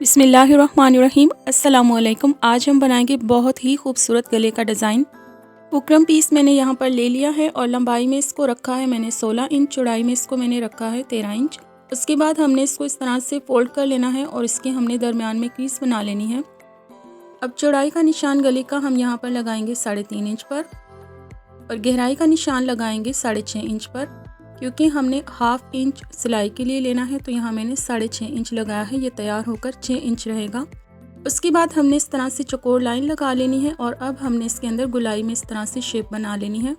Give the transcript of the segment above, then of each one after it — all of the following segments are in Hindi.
बिस्मिल्लाहिर्रहमानिर्रहीम। अस्सलामुअलैकुम। आज हम बनाएंगे बहुत ही खूबसूरत गले का डिज़ाइन। बुकरम पीस मैंने यहाँ पर ले लिया है और लंबाई में इसको रखा है मैंने 16 इंच, चौड़ाई में इसको मैंने रखा है 13 इंच। उसके बाद हमने इसको इस तरह से फोल्ड कर लेना है और इसके हमने दरमियान में क्रीज बना लेनी है। अब चौड़ाई का निशान गले का हम यहाँ पर लगाएंगे 3.5 इंच पर और गहराई का निशान लगाएंगे 6.5 इंच पर। क्योंकि हमने हाफ इंच सिलाई के लिए लेना है तो यहाँ मैंने 6.5 इंच लगाया है। ये तैयार होकर 6 इंच रहेगा। उसके बाद हमने इस तरह से चौकोर लाइन लगा लेनी है और अब हमने इसके अंदर गुलाई में इस तरह से शेप बना लेनी है।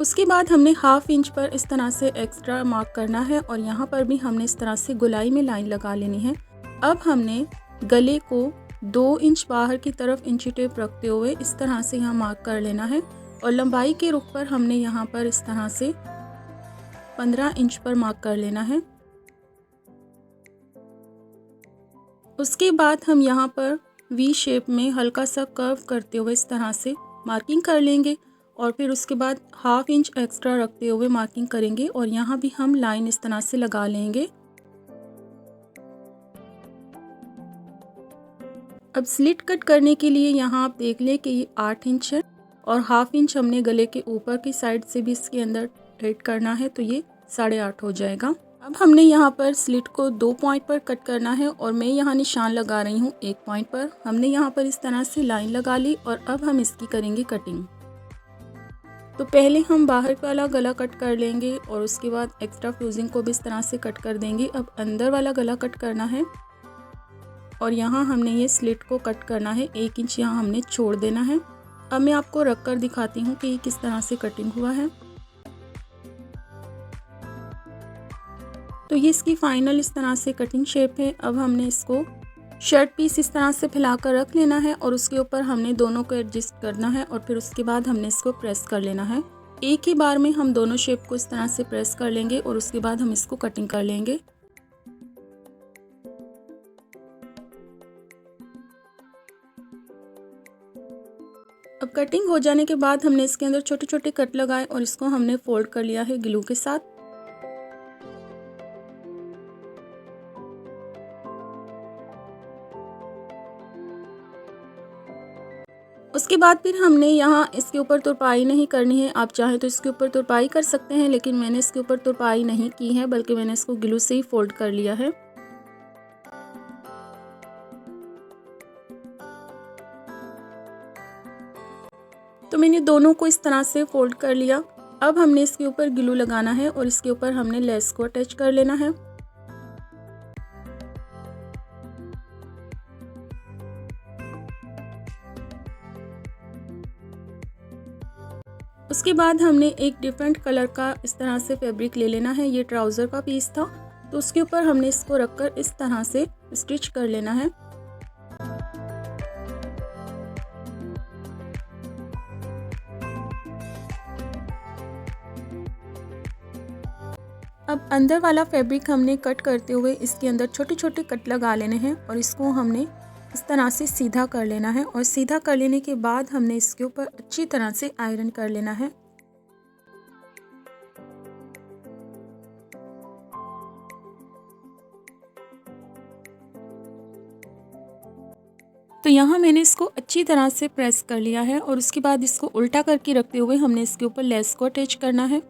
उसके बाद हमने हाफ इंच पर इस तरह से एक्स्ट्रा मार्क करना है और यहाँ पर भी हमने इस तरह से गुलाई में लाइन लगा लेनी है। अब हमने गले को 2 इंच बाहर की तरफ इंची टेप रखते हुए इस तरह से यहाँ मार्क कर लेना है और लंबाई के रुख पर हमने यहाँ पर इस तरह से 15 इंच पर मार्क कर लेना है। उसके बाद हम यहाँ पर वी शेप में हल्का सा कर्व करते हुए इस तरह से मार्किंग कर लेंगे और फिर उसके बाद हाफ इंच एक्स्ट्रा रखते हुए मार्किंग करेंगे और यहाँ भी हम लाइन इस तरह से लगा लेंगे। अब स्लिट कट करने के लिए यहाँ आप देख लें कि ये 8 इंच है और हाफ इंच हमने गले के ऊपर की साइड से भी इसके अंदर ऐड करना है तो ये 8.5 हो जाएगा। अब हमने यहाँ पर स्लिट को 2 पॉइंट पर कट करना है और मैं यहाँ निशान लगा रही हूँ 1 पॉइंट पर। हमने यहाँ पर इस तरह से लाइन लगा ली और अब हम इसकी करेंगे कटिंग। तो पहले हम बाहर वाला गला कट कर लेंगे और उसके बाद एक्स्ट्रा फ्यूजिंग को भी इस तरह से कट कर देंगे। अब अंदर वाला गला कट करना है और यहाँ हमने ये स्लिट को कट करना है। 1 इंच यहाँ हमने छोड़ देना है। अब मैं आपको रख कर दिखाती हूँ कि ये किस तरह से कटिंग हुआ है। तो ये इसकी फाइनल इस तरह से कटिंग शेप है। अब हमने इसको शर्ट पीस इस तरह से फैला कर रख लेना है और उसके ऊपर हमने दोनों को एडजस्ट करना है और फिर उसके बाद हमने इसको प्रेस कर लेना है। एक ही बार में हम दोनों शेप को इस तरह से प्रेस कर लेंगे और उसके बाद हम इसको कटिंग कर लेंगे। अब कटिंग हो जाने के बाद हमने इसके अंदर छोटे छोटे कट लगाए और इसको हमने फोल्ड कर लिया है ग्लू के साथ। उसके बाद फिर हमने यहाँ इसके ऊपर तुरपाई नहीं करनी है। आप चाहें तो इसके ऊपर तुरपाई कर सकते हैं, लेकिन मैंने इसके ऊपर तुरपाई नहीं की है बल्कि मैंने इसको ग्लू से ही फोल्ड कर लिया है। तो मैंने दोनों को इस तरह से फोल्ड कर लिया। अब हमने इसके ऊपर ग्लू लगाना है और इसके ऊपर हमने लेस को अटैच कर लेना है। उसके बाद हमने एक डिफरेंट कलर का इस तरह से फैब्रिक ले लेना है। ये ट्राउज़र का पीस था तो उसके ऊपर हमने इसको रखकर इस तरह से स्टिच कर लेना है। अब अंदर वाला फैब्रिक हमने कट करते हुए इसके अंदर छोटे छोटे कट लगा लेने हैं और इसको हमने इस तरह से सीधा कर लेना है और सीधा कर लेने के बाद हमने इसके ऊपर अच्छी तरह से आयरन कर लेना है। तो यहाँ मैंने इसको अच्छी तरह से प्रेस कर लिया है और उसके बाद इसको उल्टा करके रखते हुए हमने इसके ऊपर लेस को अटैच करना है।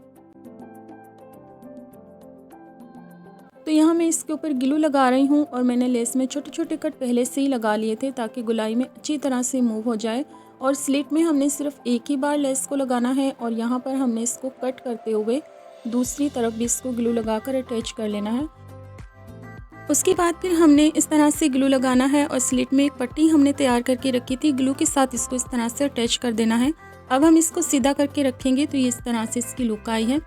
तो यहाँ मैं इसके ऊपर ग्लू लगा रही हूँ और मैंने लेस में छोटे छोटे कट पहले से ही लगा लिए थे ताकि गुलाई में अच्छी तरह से मूव हो जाए। और स्लिट में हमने सिर्फ एक ही बार लेस को लगाना है और यहाँ पर हमने इसको कट करते हुए दूसरी तरफ भी इसको ग्लू लगाकर अटैच कर लेना है। उसके बाद फिर हमने इस तरह से ग्लू लगाना है और स्लिट में एक पट्टी हमने तैयार करके रखी थी, ग्लू के साथ इसको इस तरह से अटैच कर देना है। अब हम इसको सीधा करके रखेंगे तो ये इस तरह से इसकी लुक आई है।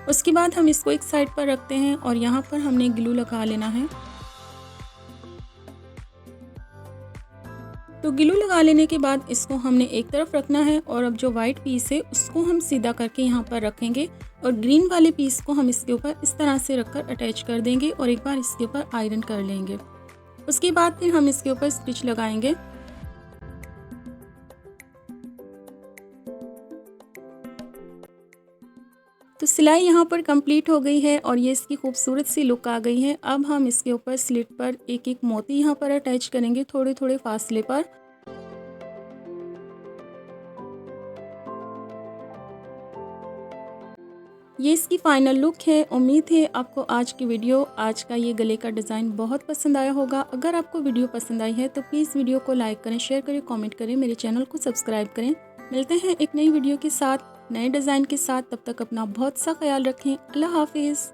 उसके बाद हम इसको एक साइड पर रखते हैं और यहाँ पर हमने ग्लू लगा लेना है। तो ग्लू लगा लेने के बाद इसको हमने एक तरफ रखना है और अब जो वाइट पीस है उसको हम सीधा करके यहाँ पर रखेंगे और ग्रीन वाले पीस को हम इसके ऊपर इस तरह से रखकर अटैच कर देंगे और एक बार इसके ऊपर आयरन कर लेंगे। उसके बाद फिर हम इसके ऊपर स्टिच लगाएंगे। तो सिलाई यहाँ पर कंप्लीट हो गई है और ये इसकी खूबसूरत सी लुक आ गई है। अब हम इसके ऊपर स्लिट पर एक एक मोती यहाँ पर अटैच करेंगे थोड़े थोड़े फासले पर। ये इसकी फाइनल लुक है। उम्मीद है आपको आज की वीडियो, आज का ये गले का डिज़ाइन बहुत पसंद आया होगा। अगर आपको वीडियो पसंद आई है तो प्लीज़ वीडियो को लाइक करें, शेयर करें, कमेंट करें, मेरे चैनल को सब्सक्राइब करें। मिलते हैं एक नई वीडियो के साथ, नए डिज़ाइन के साथ। तब तक अपना बहुत सा ख्याल रखें। अल्लाह हाफिज़।